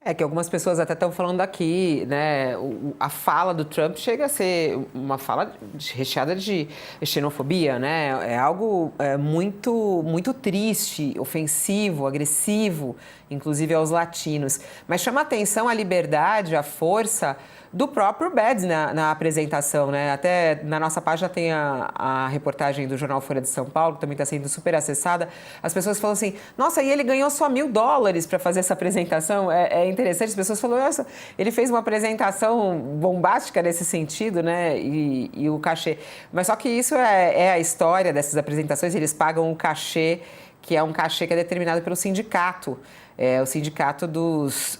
É que algumas pessoas até estão falando aqui, né? A fala do Trump chega a ser uma fala recheada de xenofobia, né? É algo muito, muito triste, ofensivo, agressivo, inclusive aos latinos. Mas chama atenção a liberdade, a força do próprio Beds na apresentação, né? Até na nossa página tem a reportagem do jornal Folha de São Paulo, que também está sendo super acessada. As pessoas falam assim, nossa, e ele ganhou só $1.000 para fazer essa apresentação? É interessante, as pessoas falam, nossa, ele fez uma apresentação bombástica nesse sentido, né? E o cachê. Mas só que isso é a história dessas apresentações, eles pagam um cachê, que é um cachê que é determinado pelo sindicato. É o sindicato dos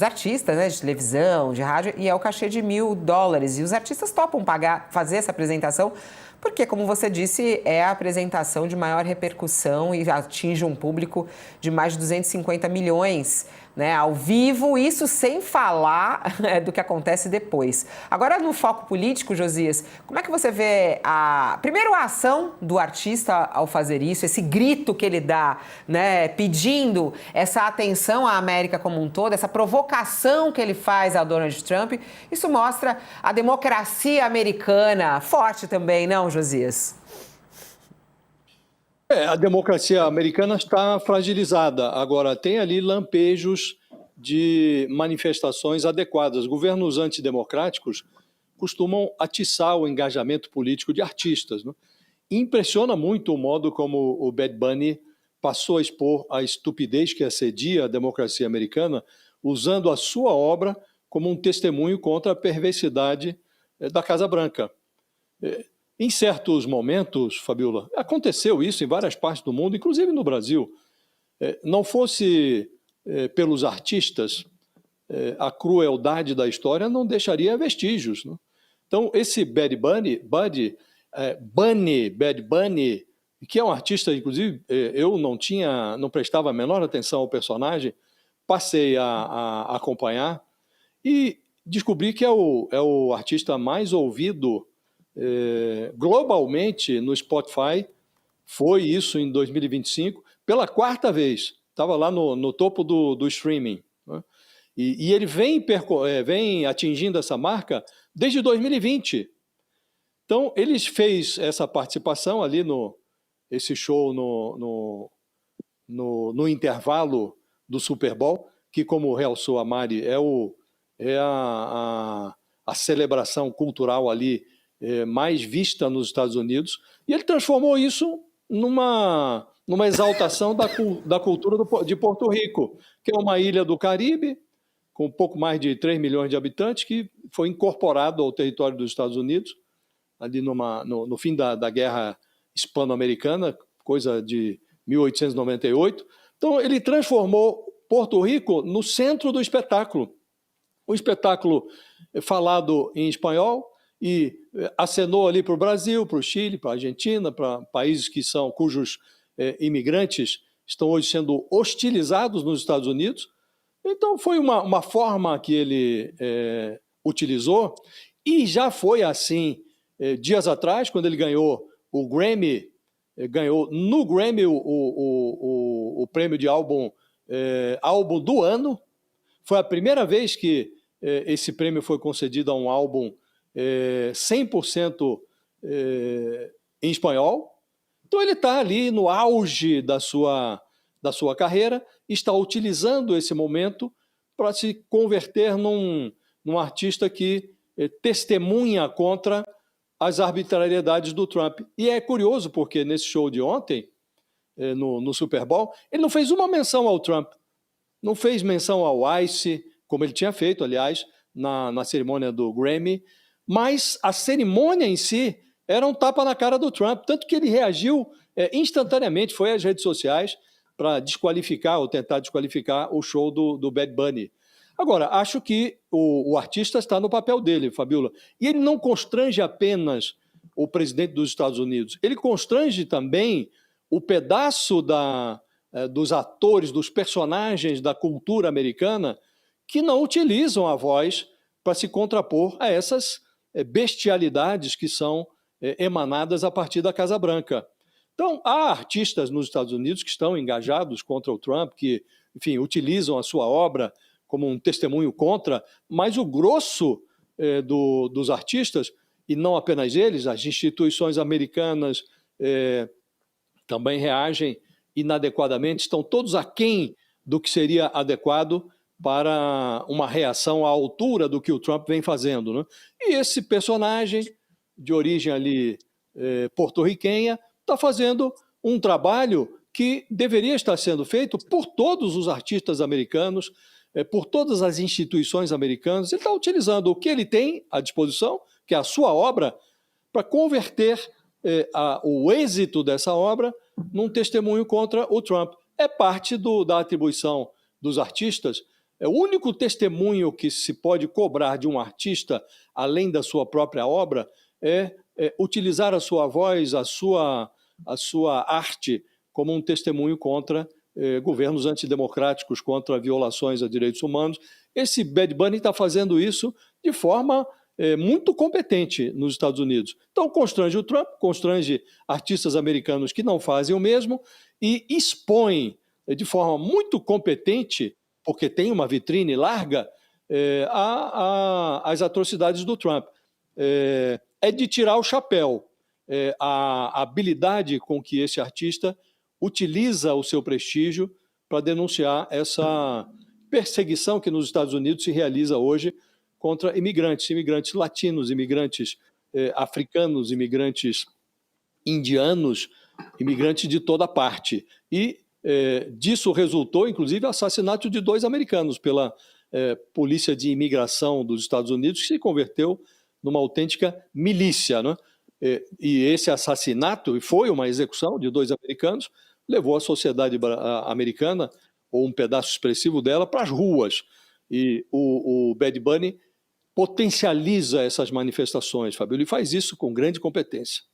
artistas, né, de televisão, de rádio, e é o cachê de $1.000. E os artistas topam fazer essa apresentação, porque, como você disse, é a apresentação de maior repercussão e atinge um público de mais de 250 milhões, né, ao vivo, isso sem falar do que acontece depois. Agora, no foco político, Josias, como é que você vê primeiro a ação do artista ao fazer isso, esse grito que ele dá, né, pedindo essa atenção à América como um todo, essa provocação que ele faz ao Donald Trump? Isso mostra a democracia americana forte também, não, Josias? A democracia americana está fragilizada. Agora, tem ali lampejos de manifestações adequadas. Governos antidemocráticos costumam atiçar o engajamento político de artistas, né? Impressiona muito o modo como o Bad Bunny passou a expor a estupidez que assedia a democracia americana, usando a sua obra como um testemunho contra a perversidade da Casa Branca. Em certos momentos, Fabiola, aconteceu isso em várias partes do mundo, inclusive no Brasil. Não fosse pelos artistas, a crueldade da história não deixaria vestígios, né? Então, esse Bad Bunny, que é um artista, inclusive, eu não prestava a menor atenção ao personagem, passei a acompanhar e descobri que é o artista mais ouvido globalmente no Spotify. Foi isso em 2025, pela quarta vez. Estava lá no topo do streaming, né? E ele vem atingindo essa marca desde 2020. Então, ele fez essa participação ali esse show no intervalo do Super Bowl, que, como realçou a Mari, é a celebração cultural ali mais vista nos Estados Unidos, e ele transformou isso numa exaltação da cultura de Porto Rico, que é uma ilha do Caribe, com um pouco mais de 3 milhões de habitantes, que foi incorporado ao território dos Estados Unidos, ali no fim da Guerra Hispano-Americana, coisa de 1898. Então, ele transformou Porto Rico no centro do espetáculo. O espetáculo falado em espanhol, e acenou ali para o Brasil, para o Chile, para a Argentina, para países cujos imigrantes estão hoje sendo hostilizados nos Estados Unidos. Então, foi uma forma que ele utilizou, e já foi assim dias atrás, quando ele ganhou o Grammy, ganhou no Grammy o prêmio de álbum do ano. Foi a primeira vez que esse prêmio foi concedido a um álbum 100% em espanhol. Então ele está ali no auge da sua carreira, está utilizando esse momento para se converter num artista que testemunha contra as arbitrariedades do Trump. E é curioso porque nesse show de ontem, no Super Bowl, ele não fez uma menção ao Trump, não fez menção ao Ice, como ele tinha feito, aliás, na cerimônia do Grammy, mas a cerimônia em si era um tapa na cara do Trump, tanto que ele reagiu instantaneamente, foi às redes sociais para desqualificar ou tentar desqualificar o show do Bad Bunny. Agora, acho que o artista está no papel dele, Fabiola, e ele não constrange apenas o presidente dos Estados Unidos, ele constrange também o pedaço dos atores, dos personagens da cultura americana que não utilizam a voz para se contrapor a essas bestialidades que são emanadas a partir da Casa Branca. Então, há artistas nos Estados Unidos que estão engajados contra o Trump, que enfim, utilizam a sua obra como um testemunho contra, mas o grosso dos artistas, e não apenas eles, as instituições americanas também reagem inadequadamente, estão todos aquém do que seria adequado para uma reação à altura do que o Trump vem fazendo, né? E esse personagem de origem ali porto-riquenha está fazendo um trabalho que deveria estar sendo feito por todos os artistas americanos, por todas as instituições americanas. Ele está utilizando o que ele tem à disposição, que é a sua obra, para converter o êxito dessa obra num testemunho contra o Trump. É parte da atribuição dos artistas. É o único testemunho que se pode cobrar de um artista, além da sua própria obra, é utilizar a sua voz, a sua arte como um testemunho contra governos antidemocráticos, contra violações a direitos humanos. Esse Bad Bunny está fazendo isso de forma muito competente nos Estados Unidos. Então, constrange o Trump, constrange artistas americanos que não fazem o mesmo e expõe de forma muito competente, porque tem uma vitrine larga, as atrocidades do Trump. É de tirar o chapéu a habilidade com que esse artista utiliza o seu prestígio para denunciar essa perseguição que nos Estados Unidos se realiza hoje contra imigrantes latinos, imigrantes africanos, imigrantes indianos, imigrantes de toda parte. E disso resultou, inclusive, o assassinato de 2 americanos pela Polícia de Imigração dos Estados Unidos, que se converteu numa autêntica milícia, né? E esse assassinato, e foi uma execução de 2 americanos, levou a sociedade americana, ou um pedaço expressivo dela, para as ruas. E o Bad Bunny potencializa essas manifestações, Fabio. Ele faz isso com grande competência.